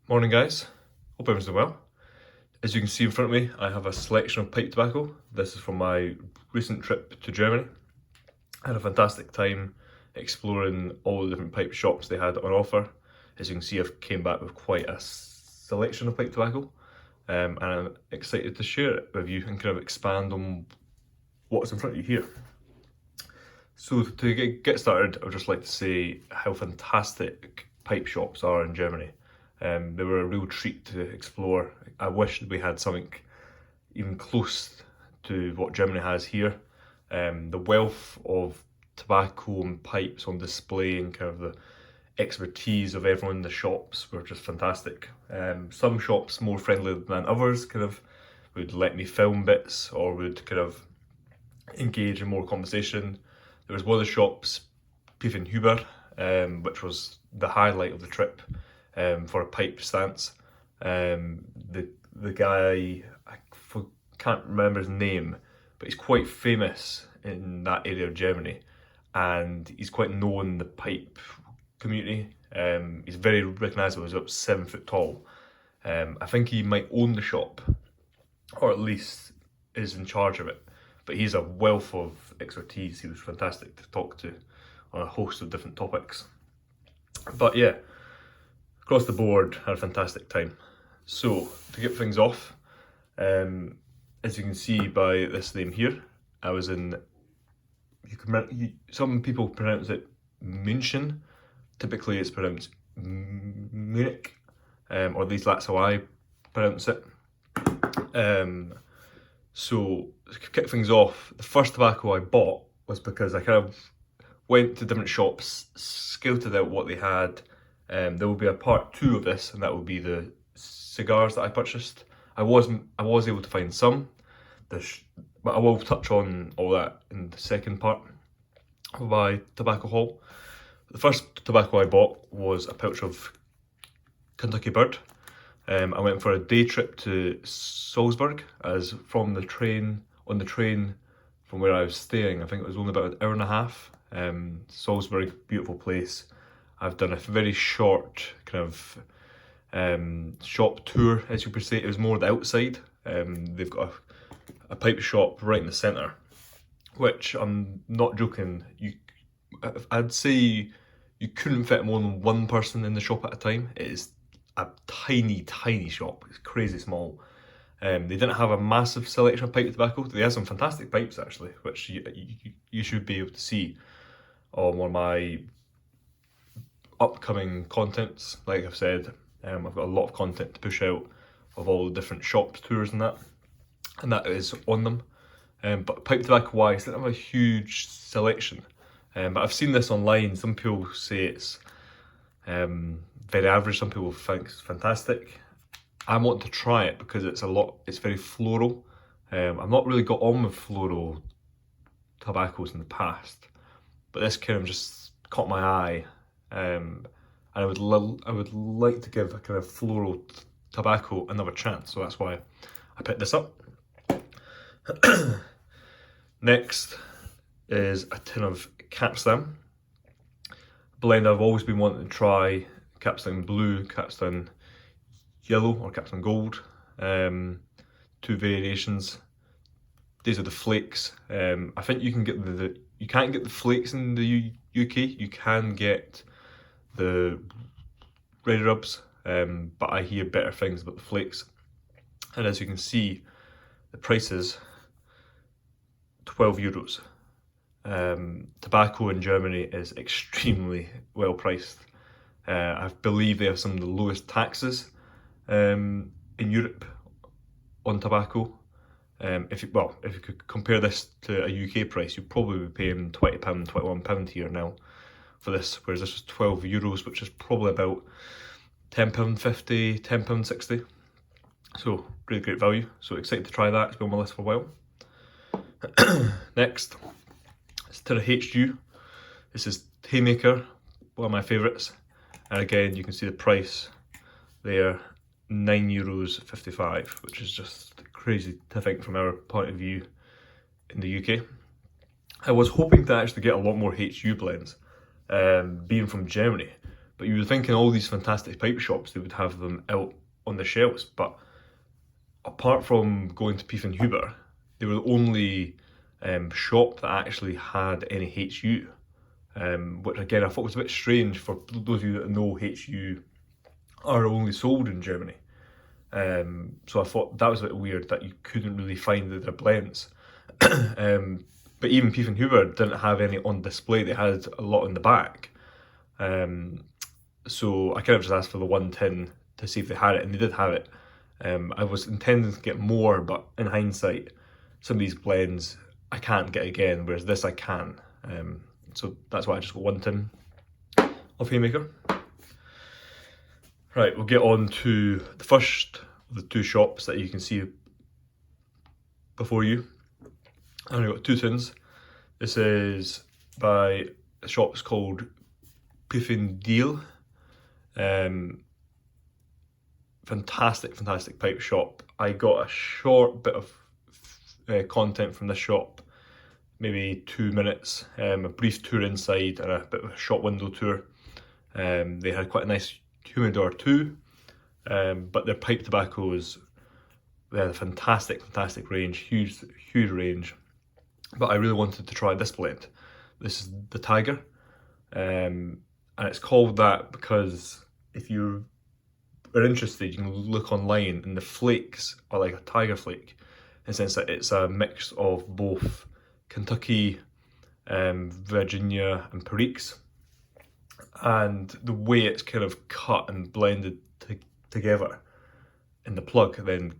Morning guys, hope everyone's doing well. As you can see in front of me, I have a selection of pipe tobacco. This is from my recent trip to Germany. I had a fantastic time exploring all the different pipe shops they had on offer. As you can see, I've came back with quite a selection of pipe tobacco, and I'm excited to share it with you and kind of expand on what's in front of you here. So to get started, I would just like to say how fantastic pipe shops are in Germany. They were a real treat to explore. I wish we had something even close to what Germany has here. The wealth of tobacco and pipes on display and kind of the expertise of everyone in the shops were just fantastic. Some shops more friendly than others kind of would let me film bits or would kind of engage in more conversation. There was one of the shops, Puffin Deal, which was the highlight of the trip. For a pipe stance. The guy, can't remember his name, but he's quite famous in that area of Germany, and he's quite known in the pipe community. He's very recognisable. He's about 7 foot tall. I think he might own the shop, or at least is in charge of it. But he's a wealth of expertise. He was fantastic to talk to on a host of different topics. But yeah, across the board, had a fantastic time. So, to get things off, as you can see by this name here, I was in, some people pronounce it München, typically it's pronounced Munich, or at least that's how I pronounce it. So, to kick things off, the first tobacco I bought was because I kind of went to different shops, scouted out what they had. There will be a part 2 of this, and that will be the cigars that I purchased. I was able to find some, but I will touch on all that in the second part of my tobacco haul. The first tobacco I bought was a pouch of Kentucky Bird. I went for a day trip to Salzburg, as on the train from where I was staying, I think it was only about an hour and a half. Salzburg, beautiful place. I've done a very short kind of shop tour, as you could say. It was more the outside. They've got a pipe shop right in the centre, which I'm not joking. I'd say you couldn't fit more than one person in the shop at a time. It is a tiny, tiny shop. It's crazy small. They didn't have a massive selection of pipe tobacco. They had some fantastic pipes actually, which you should be able to see on one of my upcoming contents. Like I've said, I've got a lot of content to push out of all the different shops tours and that is on them. But pipe tobacco wise, they don't have a huge selection. But I've seen this online. Some people say it's very average. Some people think it's fantastic. I want to try it because it's very floral. I've not really got on with floral tobaccos in the past, but this kind of just caught my eye. And I would like to give a kind of floral tobacco another chance, so that's why I picked this up. Next is a tin of Capstone blend. I've always been wanting to try Capstone Blue, Capstone Yellow, or Capstone Gold. 2 variations. These are the flakes. I think you can get you can't get the flakes in the UK. You can get the red rubs, but I hear better things about the flakes. And as you can see, the price is €12. Tobacco in Germany is extremely well priced. I believe they have some of the lowest taxes in Europe on tobacco. If you could compare this to a UK price, you'd probably be paying £20, £21 here now for this, whereas this was €12, which is probably about £10.50, £10.60. So great value. So excited to try that. It's been on my list for a while. Next, it's tin of HU. This is Haymaker, one of my favourites. And again, you can see the price there, €9.55, which is just crazy to think from our point of view in the UK. I was hoping to actually get a lot more HU blends, being from Germany, But you would think in all these fantastic pipe shops they would have them out on the shelves, but apart from going to Puffin Huber, they were the only shop that actually had any HU, which again I thought was a bit strange for those of you that know HU are only sold in Germany. So I thought that was a bit weird that you couldn't really find their blends. But even Puffin Huber didn't have any on display, they had a lot in the back. So I kind of just asked for the one tin to see if they had it, and they did have it. I was intending to get more, but in hindsight, some of these blends I can't get again, whereas this I can. So that's why I just got one tin of Haymaker. Right, we'll get on to the first of the two shops that you can see before you. I've only got two tins. This is by a shop called Puffin Deal. Fantastic pipe shop. I got a short bit of content from this shop, maybe 2 minutes, a brief tour inside and a bit of a shop window tour. They had quite a nice humidor too, but their pipe tobaccos, they had a fantastic range, huge range. But I really wanted to try this blend. This is the Tiger, and it's called that because if you are interested, you can look online, and the flakes are like a tiger flake, in the sense that it's a mix of both Kentucky, Virginia and Periques, and the way it's kind of cut and blended together in the plug, then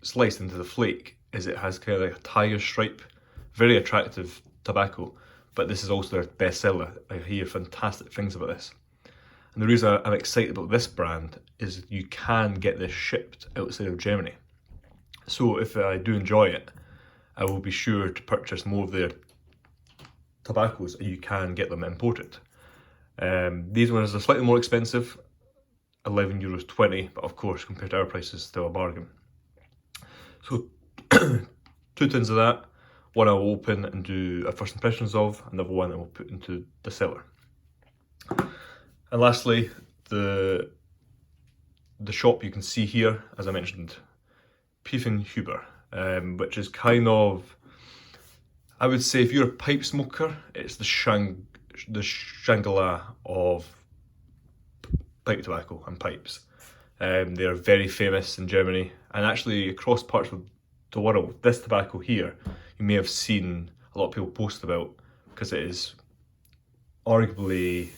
sliced into the flake, is it has kind of like a tiger stripe. Very attractive tobacco, but this is also their best seller. I hear fantastic things about this. And the reason I'm excited about this brand is you can get this shipped outside of Germany. So if I do enjoy it, I will be sure to purchase more of their tobaccos, and you can get them imported. These ones are slightly more expensive, €11.20, but of course compared to our prices, still a bargain. So 2 tins of that. One I will open and do a first impressions of, another one I will put into the cellar. And lastly, the shop you can see here, as I mentioned, Puffin Huber, which is kind of, I would say if you're a pipe smoker, it's the Shangri-La of pipe tobacco and pipes. They are very famous in Germany and actually across parts of the world. This tobacco here, you may have seen a lot of people post about, because it is arguably,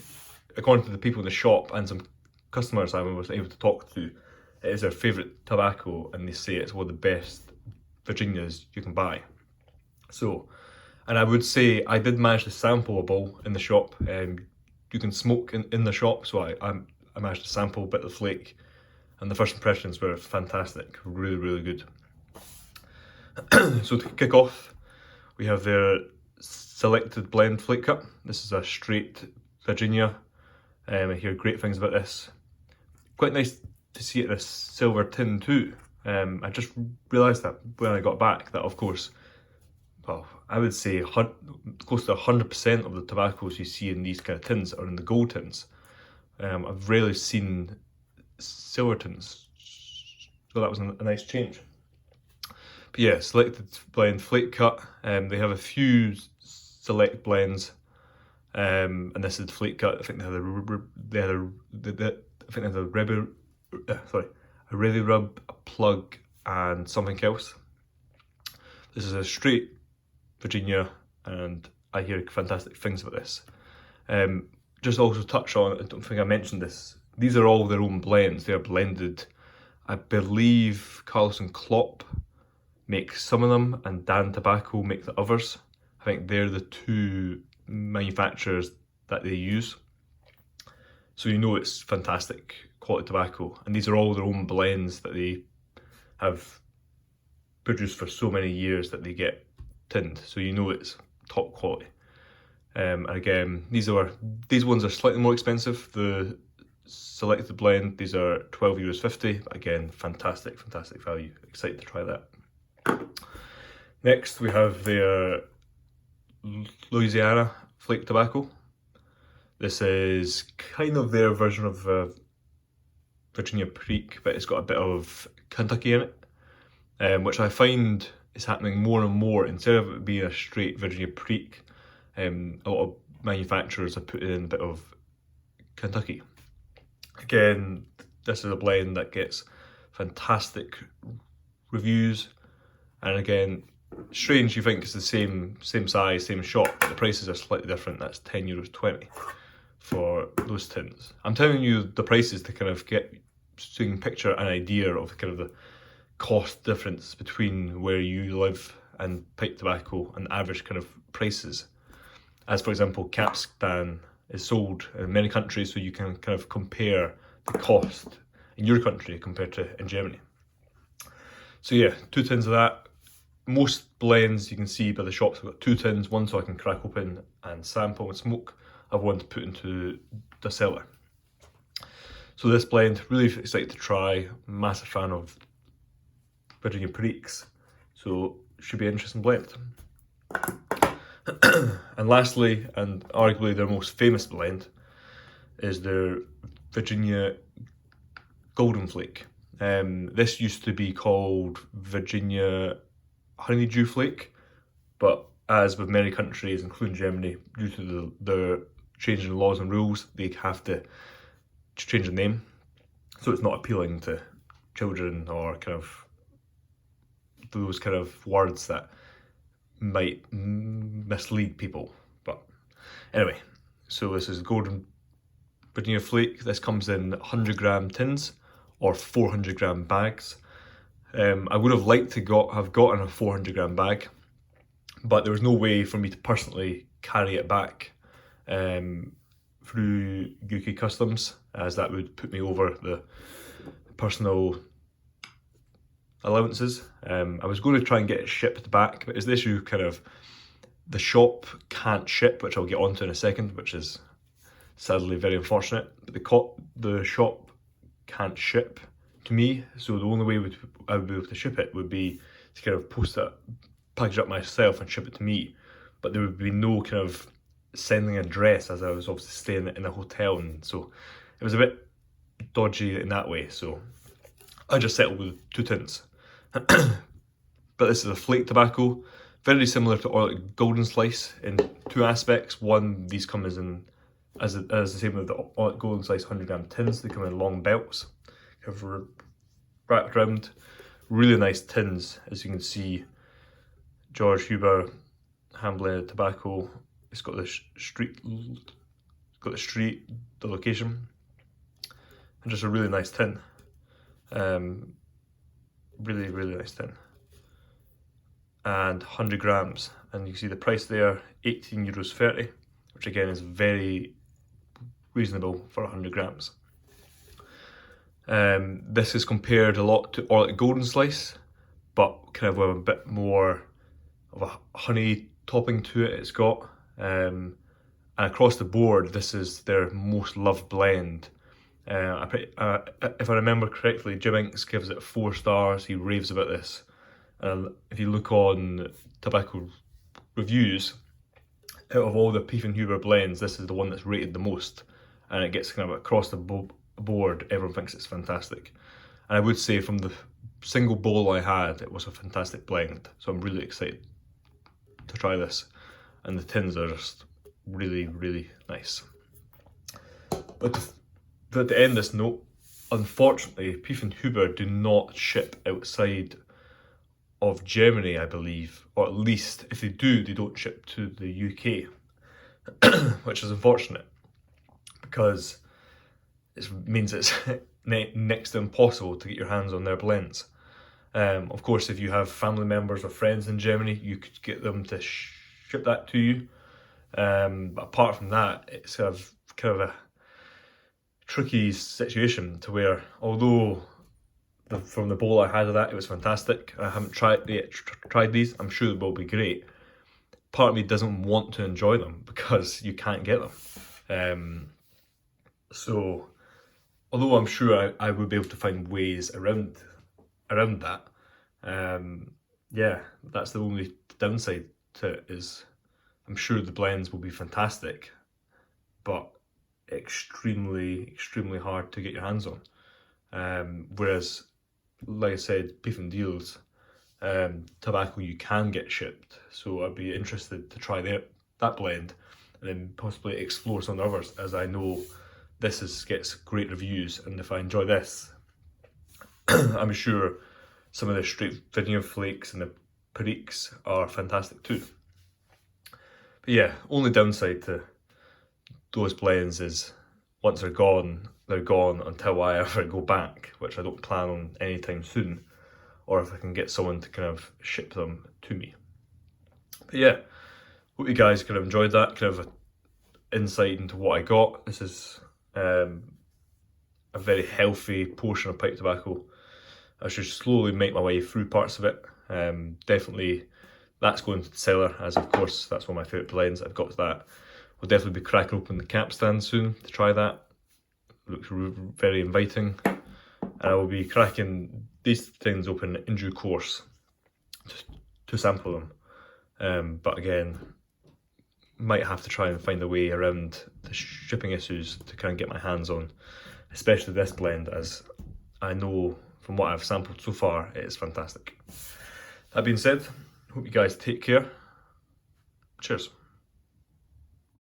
according to the people in the shop and some customers I was able to talk to, it is their favourite tobacco, and they say it's one of the best Virginias you can buy. So, and I would say I did manage to sample a bowl in the shop. You can smoke in the shop, so I managed to sample a bit of the flake, and the first impressions were fantastic, really good. So to kick off, we have their selected blend flake cut. This is a straight Virginia. I hear great things about this. Quite nice to see it in a silver tin too. I just realised that when I got back that, of course, well, I would say close to 100% of the tobaccos you see in these kind of tins are in the gold tins. I've rarely seen silver tins, so that was a nice change. But yeah, selected blend flake cut. They have a few select blends, and this is the flake cut. I think they had a Ready Rub, a plug, and something else. This is a straight Virginia, and I hear fantastic things about this. Just also touch on, I don't think I mentioned this, these are all their own blends. They are blended. I believe Carlson Klopp make some of them, and Dan Tobacco make the others. I think they're the two manufacturers that they use. So you know it's fantastic quality tobacco, and these are all their own blends that they have produced for so many years that they get tinned, so you know it's top quality. And again, these ones are slightly more expensive. The selected blend, these are €12.50, but again, fantastic value. Excited to try that. Next we have their Louisiana Flake tobacco. This is kind of their version of Virginia Pipe, but it's got a bit of Kentucky in it, which I find is happening more and more. Instead of it being a straight Virginia Pipe, a lot of manufacturers have put in a bit of Kentucky. Again, this is a blend that gets fantastic reviews, and again, strange you think it's the same size, same shop, but the prices are slightly different. That's €10.20 for those tins. I'm telling you the prices to kind of get, so you can picture an idea of kind of the cost difference between where you live and pipe tobacco and average kind of prices. As for example, Capstone is sold in many countries, so you can kind of compare the cost in your country compared to in Germany. So yeah, 2 tins of that. Most blends you can see by the shops have got 2 tins, one so I can crack open and sample and smoke. I've one to put into the cellar. So this blend, really excited to try. Massive fan of Virginia Pipes, so should be an interesting blend. And lastly, and arguably their most famous blend, is their Virginia Golden Flake. This used to be called Virginia Honeydew Flake, but as with many countries, including Germany, due to the change in laws and rules, they have to change the name, so it's not appealing to children or kind of those kind of words that might mislead people. But anyway, so this is Golden Virginia Flake. This comes in 100-gram tins or 400-gram bags. I would have liked to have gotten a 400-gram bag, but there was no way for me to personally carry it back through UK customs, as that would put me over the personal allowances. I was going to try and get it shipped back, but as the issue kind of the shop can't ship, which I'll get onto in a second, which is sadly very unfortunate. But the shop can't ship to me, so the only way I would be able to ship it would be to kind of post it, package it up myself and ship it to me. But there would be no kind of sending address, as I was obviously staying in a hotel, and so it was a bit dodgy in that way. So I just settled with 2 tins. But this is a flake tobacco, very similar to Orlik Golden Slice in 2 aspects. One, these come as the same with the Orlik Golden Slice 100-gram tins. They come in long belts, kind of wrapped around. Really nice tins, as you can see. George Huber hand blended tobacco. It's got the street, the location, and just a really nice tin. Really, really nice tin. And 100 grams, and you can see the price there, €18.30, which again is very reasonable for 100 grams. This is compared a lot to Orlik Golden Slice, but kind of with a bit more of a honey topping to it. It's got, and across the board, this is their most loved blend. If I remember correctly, Jim Inks gives it 4 stars. He raves about this. And if you look on tobacco reviews, out of all the Puffin Huber blends, this is the one that's rated the most, and it gets kind of across the board. Everyone thinks it's fantastic, and I would say from the single bowl I had, it was a fantastic blend. So I'm really excited to try this, and the tins are just really, really nice. But to end this note, unfortunately, Puffin Huber do not ship outside of Germany, I believe, or at least if they do, they don't ship to the UK, which is unfortunate because it means it's next to impossible to get your hands on their blends. Of course, if you have family members or friends in Germany, you could get them to ship that to you. But apart from that, it's kind of a tricky situation to where, although from the bowl I had of that, it was fantastic. I haven't tried these. I'm sure they will be great. Part of me doesn't want to enjoy them because you can't get them. So, although I'm sure I would be able to find ways around that, yeah, that's the only downside to it. Is I'm sure the blends will be fantastic, but extremely hard to get your hands on. Whereas, like I said, Puffin Deals, tobacco you can get shipped. So I'd be interested to try that blend and then possibly explore some others, as I know gets great reviews, and if I enjoy this, I'm sure some of the straight Louisiana Flakes and the Periques are fantastic too. But yeah, only downside to those blends is once they're gone until I ever go back, which I don't plan on anytime soon, or if I can get someone to kind of ship them to me. But yeah, hope you guys kind of enjoyed that kind of insight into what I got. This is a very healthy portion of pipe tobacco. I should slowly make my way through parts of it. Definitely that's going to the cellar, as of course that's one of my favourite blends. I've got to that. We'll definitely be cracking open the Capstone soon to try that. Looks very inviting. And I will be cracking these things open in due course to sample them. But again, might have to try and find a way around the shipping issues to kind of get my hands on, especially this blend, as I know from what I've sampled so far, it is fantastic. That being said, hope you guys take care. Cheers.